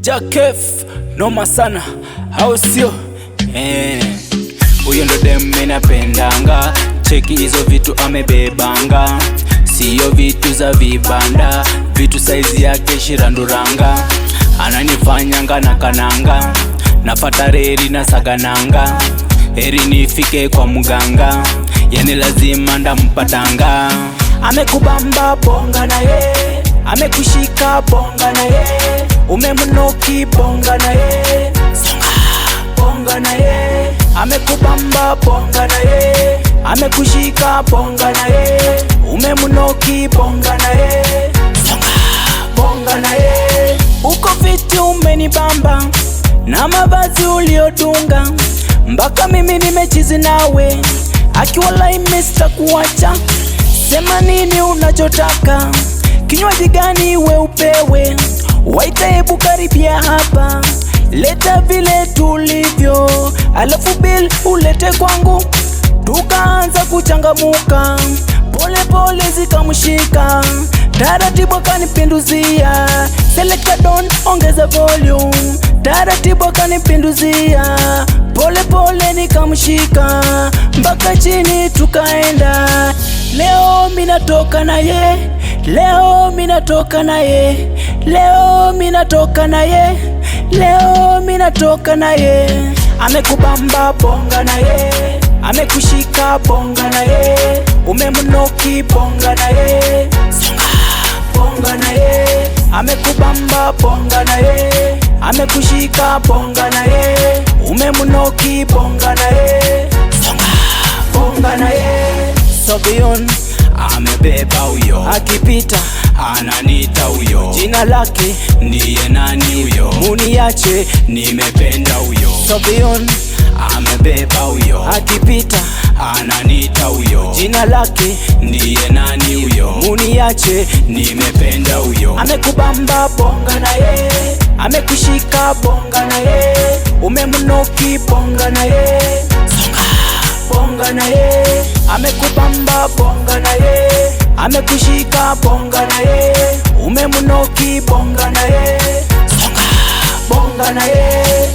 Jakef noma sana, au sio? Huyo ndo dem minapendanga, cheki hizo vitu amebebanga, siyo vitu za vibanda, vitu saizi yake shiranduranga. Ananifanyanga na kananga, nafata reri na sagananga, heri nifike kwa muganga, yani lazima ndampatanga. Amekubamba bonga na ye, amekushika bonga na ye, umemnoki bonga na ye, songa bonga na ye. Amekubamba bonga na ye, amekushika bonga na ye, umemnoki bonga na ye, songa bonga na ye. Uko fiti umenibamba na mavazi uliodunga, mpaka mimi nimechizi nawe, akiwalai mista kuacha. Sema nini unachotaka, kinywaji gani we upewe, waita hebu karibia hapa, leta vile tulivyo, alafu bill ulete kwangu. Tukaanza kuchangamuka, pole pole zikamshika, taratibu kanipinduzia, selecta don ongeza volume, taratibu kanipinduzia, pole pole nikamshika, mpaka chini tukaenda. Leo minatoka na ye, leo minatoka na ye, leo minatoka na ye, leo minatoka na ye. Amekubamba bonga na ye, amekushika bonga na ye, umemnoki bonga na ye, songa bonga na ye. Amekubamba bonga na ye, amekushika bonga na ye, umemnoki bonga na ye, songa bonga na ye. Sobion amebeba huyo, akipita ananita huyo, jina lake ndiye nani huyo, muniache nimependa huyo. Sobion amebeba huyo, akipita ananita huyo, jina lake ndiye nani huyo, muniache nimependa huyo. Amekubamba bonga na ye, amekushika bonga na ye, umemnoki bonga na ye, songa bonga na ye. Amekubamba bonga na ye, amekushika bonga na ye, umemnoki bonga na ye, songa bonga na ye.